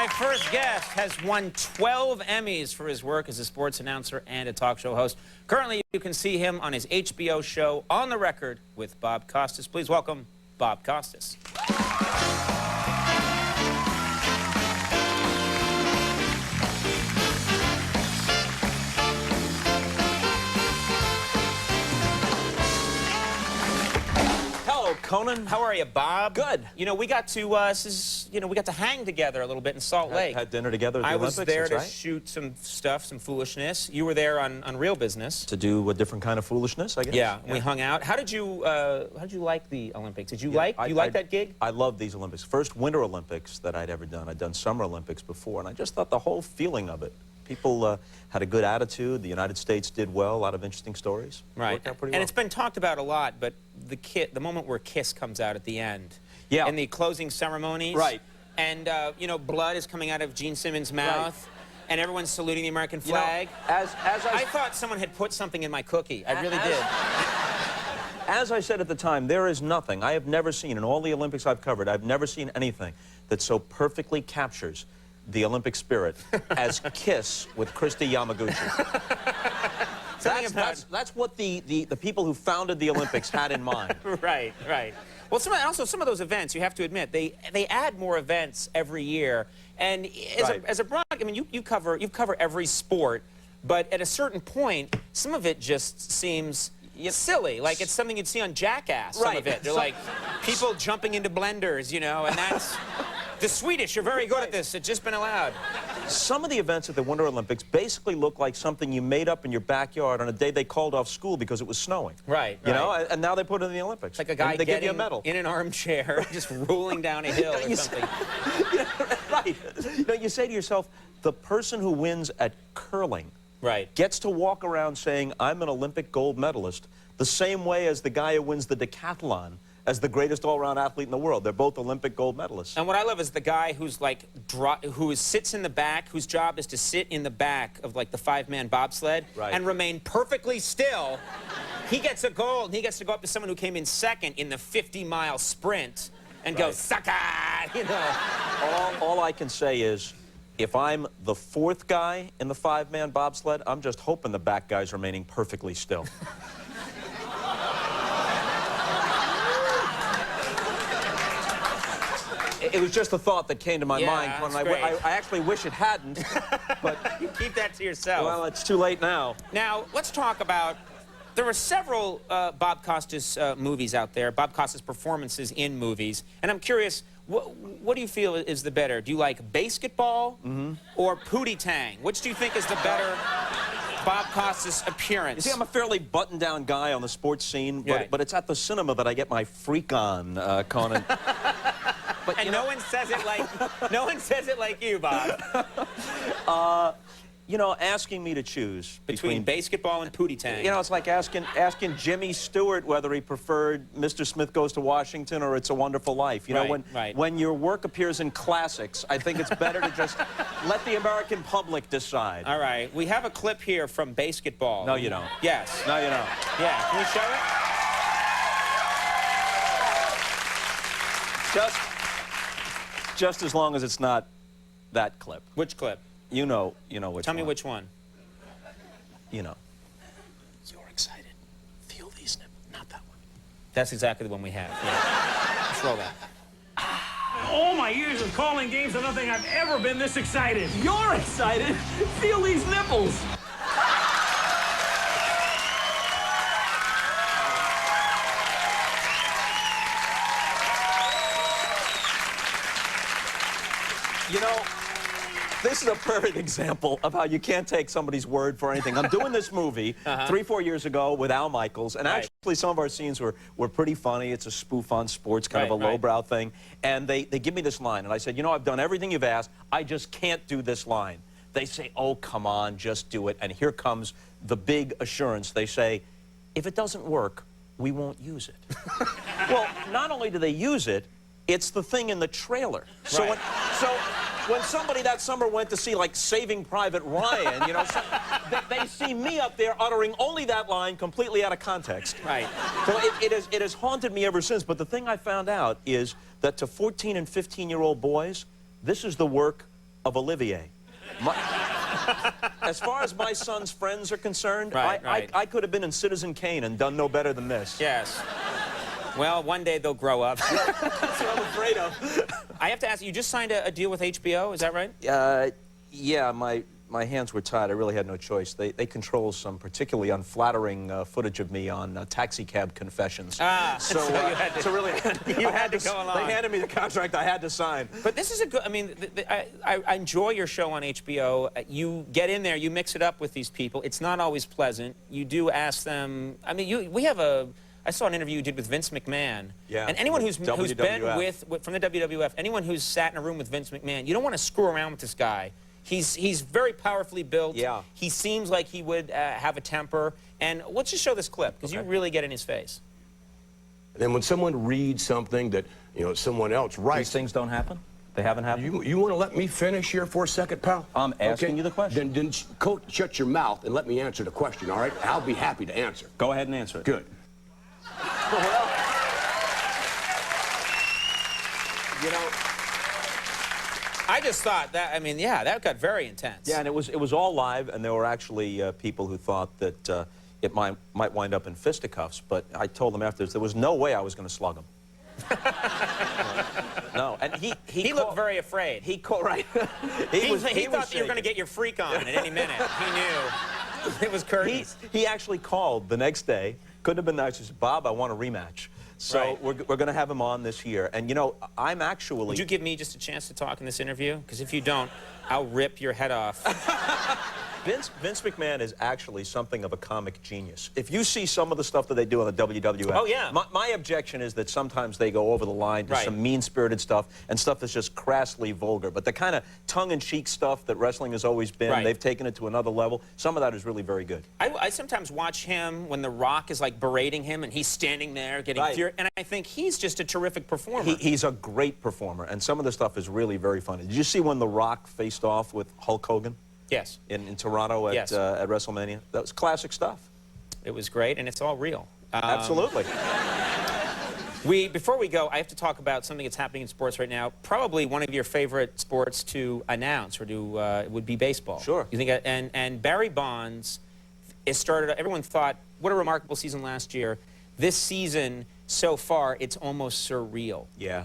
My first guest has won 12 Emmys for his work as a sports announcer and a talk show host. Currently, you can see him on his HBO show, On the Record, with Bob Costas. Please welcome Bob Costas. Conan, how are you, Bob? Good. You know, we got to we got to hang together a little bit in Salt Lake. Had dinner together at the Olympics. I was there to right? shoot some stuff, some foolishness. You were there on Real Business. To do a different kind of foolishness, I guess. Yeah, we hung out. How did you like the Olympics? Did you like that gig? I love these Olympics. First Winter Olympics that I'd ever done. I'd done Summer Olympics before, and I just thought the whole feeling of it. People had a good attitude. The United States did well. A lot of interesting stories. Right. Worked out pretty and well. It's been talked about a lot, but the moment where Kiss comes out at the end. Yeah. In the closing ceremonies. Right. And, you know, blood is coming out of Gene Simmons' mouth. Right. And everyone's saluting the American flag. You know, I thought someone had put something in my cookie. I really did. As I said at the time, there is nothing I have never seen in all the Olympics I've covered. I've never seen anything that so perfectly captures the Olympic spirit as Kiss with Christy Yamaguchi. That's what the people who founded the Olympics had in mind. Right, right. Well, some of those events, you have to admit, they add more events every year. And as a broad, I mean, you cover every sport, but at a certain point, some of it just seems silly. Like it's something you'd see on Jackass. Some of it, they're like people jumping into blenders, you know, and that's. The Swedish are very good at this. It's just been allowed. Some of the events at the Winter Olympics basically look like something you made up in your backyard on a day they called off school because it was snowing. Right. You know, and now they put it in the Olympics. It's like a guy they give you a getting medal in an armchair, just rolling down a hill or something. Right. You know, you say to yourself, the person who wins at curling gets to walk around saying, I'm an Olympic gold medalist, the same way as the guy who wins the decathlon as the greatest all-around athlete in the world. They're both Olympic gold medalists. And what I love is the guy who's like, who sits in the back, whose job is to sit in the back of like the five-man bobsled and remain perfectly still. He gets a gold, and he gets to go up to someone who came in second in the 50-mile sprint and go, sucker, you know. All I can say is, if I'm the fourth guy in the five-man bobsled, I'm just hoping the back guy's remaining perfectly still. It was just a thought that came to my mind when I actually wish it hadn't, but you keep that to yourself. Well, it's too late now. Now, let's talk about, there are several Bob Costas movies out there, Bob Costas performances in movies, and I'm curious, what do you feel is the better? Do you like basketball or Pootie Tang? Which do you think is the better Bob Costas appearance? You see, I'm a fairly buttoned-down guy on the sports scene, but it's at the cinema that I get my freak on, Conan. But, and no one says it like you, Bob. You know, asking me to choose between basketball and Pootie Tang. You know, it's like asking Jimmy Stewart whether he preferred Mr. Smith Goes to Washington or It's a Wonderful Life. You know, when your work appears in classics, I think it's better to just let the American public decide. All right, we have a clip here from basketball. No, you don't. Yes. No, you don't. Yeah, can we show it? Just as long as it's not that clip. Which clip? You know which one. Tell me which one. You know. You're excited. Feel these nipples. Not that one. That's exactly the one we have. Yeah. Let's roll that. All my years of calling games, I don't think I've ever been this excited. You're excited? Feel these nipples. You know, this is a perfect example of how you can't take somebody's word for anything. I'm doing this movie 3-4 years ago with Al Michaels, and actually some of our scenes were pretty funny. It's a spoof on sports, kind of a lowbrow thing. And they give me this line, and I said, you know, I've done everything you've asked. I just can't do this line. They say, oh, come on, just do it. And here comes the big assurance. They say, if it doesn't work, we won't use it. Well, not only do they use it, it's the thing in the trailer. So when somebody that summer went to see, like, Saving Private Ryan, you know, they see me up there uttering only that line completely out of context. Right. So it has haunted me ever since. But the thing I found out is that to 14- and 15-year-old boys, this is the work of Olivier. As far as my son's friends are concerned, Right. I could have been in Citizen Kane and done no better than this. Yes. Well, one day they'll grow up. That's what I'm afraid of. I have to ask you, just signed a deal with HBO, is that right? Yeah, my hands were tied. I really had no choice. They control some particularly unflattering footage of me on Taxi Cab Confessions. So you had to, really, you had to go along. They handed me the contract I had to sign. But this is a good, I mean, I enjoy your show on HBO. You get in there, you mix it up with these people. It's not always pleasant. You do ask them, I mean, we have I saw an interview you did with Vince McMahon. Yeah. And anyone who's been WWF. from the WWF, anyone who's sat in a room with Vince McMahon, you don't want to screw around with this guy. He's very powerfully built. Yeah. He seems like he would have a temper. And let's just show this clip, because you really get in his face. And then when someone reads something that, you know, someone else writes... These things don't happen? They haven't happened? You want to let me finish here for a second, pal? I'm asking you the question. Then shut your mouth and let me answer the question, all right? I'll be happy to answer. Go ahead and answer it. Good. Well, you know... I just thought that, I mean, yeah, that got very intense. Yeah, and it was all live, and there were actually people who thought that it might wind up in fisticuffs, but I told them afterwards there was no way I was going to slug him. No, and he looked very afraid. He right. he thought that you were going to get your freak on at any minute. He knew. It was curtains. He actually called the next day. Couldn't have been nicer. He said, Bob, I want a rematch. So we're going to have him on this year. And, you know, I'm actually... Would you give me just a chance to talk in this interview? Because if you don't, I'll rip your head off. Vince McMahon is actually something of a comic genius. If you see some of the stuff that they do on the WWF, oh, yeah. my objection is that sometimes they go over the line to some mean-spirited stuff and stuff that's just crassly vulgar. But the kind of tongue-in-cheek stuff that wrestling has always been, they've taken it to another level. Some of that is really very good. I sometimes watch him when The Rock is, like, berating him, and he's standing there getting furious. And I think he's just a terrific performer. He's a great performer, and some of the stuff is really very funny. Did you see when The Rock faced off with Hulk Hogan? Yes. In Toronto at WrestleMania. That was classic stuff. It was great, and it's all real. Absolutely. Before we go, I have to talk about something that's happening in sports right now. Probably one of your favorite sports to announce or to would be baseball. Sure. You think? And Barry Bonds, it started. Everyone thought, what a remarkable season last year. This season, so far, it's almost surreal. Yeah.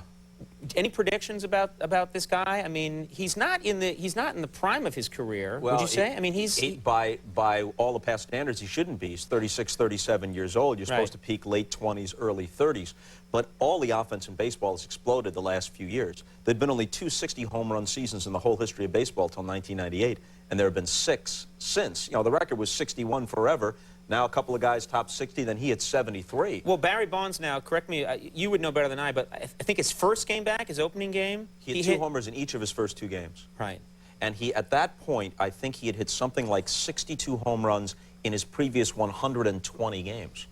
Any predictions about this guy? I mean, he's not in the prime of his career. Well, would you say? I mean, by all the past standards, he shouldn't be. He's 36, 37 years old. You're supposed to peak late 20s, early 30s. But all the offense in baseball has exploded the last few years. There'd been only 2 60-home run seasons in the whole history of baseball till 1998, and there have been 6 since. You know, the record was 61 forever. Now a couple of guys top 60, then he hit 73. Well, Barry Bonds now, correct me, you would know better than I, but I think his first game back, his opening game, he hit 2 homers in each of his first 2 games. Right. And at that point, I think he had hit something like 62 home runs in his previous 120 games,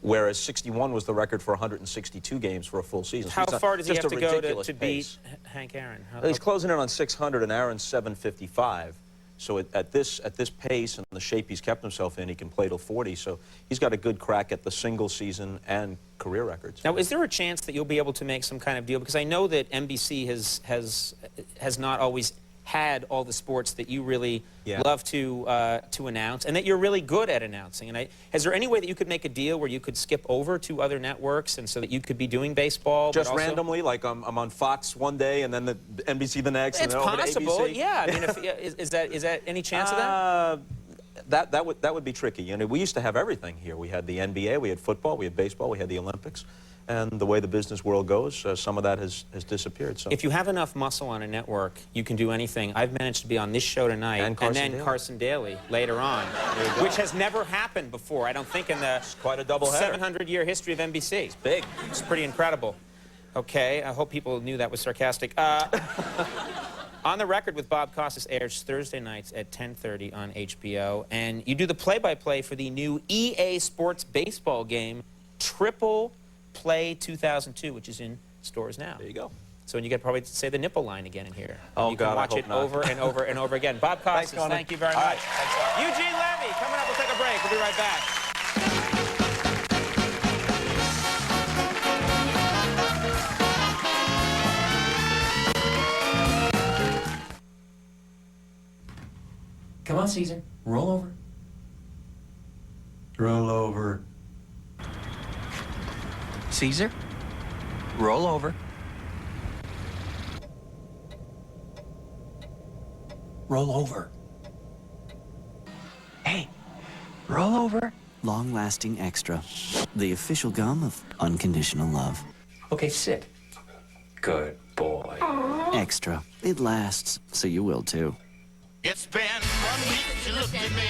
whereas 61 was the record for 162 games for a full season. How far does he have to go to beat pace. Hank Aaron? He's closing in on 600, and Aaron's 755. So at this pace and the shape he's kept himself in, he can play till 40. So he's got a good crack at the single season and career records. Now, is there a chance that you'll be able to make some kind of deal? Because I know that NBC has not always had all the sports that you really love to announce, and that you're really good at announcing. And is there any way that you could make a deal where you could skip over to other networks, and so that you could be doing baseball? Just randomly, like I'm on Fox one day, and then the NBC the next, it's and then possible, over to ABC? Yeah. I mean, is that any chance of that? That would be tricky. You know, we used to have everything here. We had the NBA, we had football, we had baseball, we had the Olympics. And the way the business world goes, some of that has disappeared. So. If you have enough muscle on a network, you can do anything. I've managed to be on this show tonight and then Carson Daly later on, which has never happened before, I don't think, in the quite a doubleheader. 700-year history of NBC. It's big. It's pretty incredible. Okay, I hope people knew that was sarcastic. On the Record with Bob Costas airs Thursday nights at 10:30 on HBO, and you do the play-by-play for the new EA Sports baseball game, Triple Play 2002, which is in stores now. There you go. So you could probably say the nipple line again in here. Oh, you can watch it over and over and over again. Bob Costas, thank you very much. Eugene Levy, coming up, we'll take a break. We'll be right back. Caesar. Roll over. Roll over. Caesar, roll over. Roll over. Hey, roll over. Long-lasting extra. The official gum of unconditional love. Okay, sit. Good boy. Extra. It lasts, so you will too. It's been 1 week since you looked at me.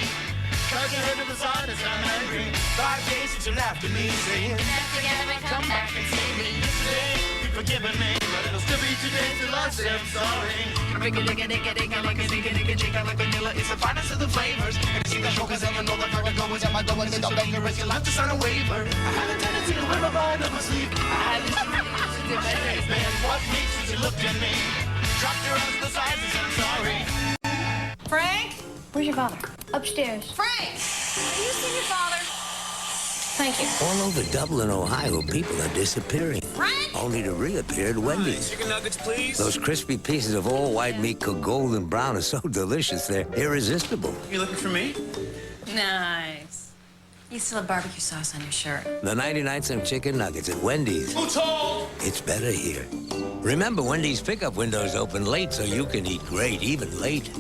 Cause you heard the designers I'm angry. 5 days since you laughed at me, saying next together, come back and see me. Yesterday, you've forgiven me, but it'll still be 2 days till I say I'm sorry. It's the finest of the flavors. And it's the show cause I know the vertigo is at my door and the banger is you'll have to sign a waiver. I have a tendency to wear my mind on my sleeve. I had this it's been 1 week since you looked at me. Dropped your arms to the sides and said I'm sorry. Frank? Where's your father? Upstairs. Frank! Have you seen your father? Thank you. All over Dublin, Ohio, people are disappearing. Frank! Only to reappear at Wendy's. Chicken nuggets, please. Those crispy pieces of all white meat cooked golden brown are so delicious, they're irresistible. You looking for me? Nice. You still have barbecue sauce on your shirt. The 99-cent chicken nuggets at Wendy's. Who told? It's better here. Remember, Wendy's pickup windows open late so you can eat great, even late.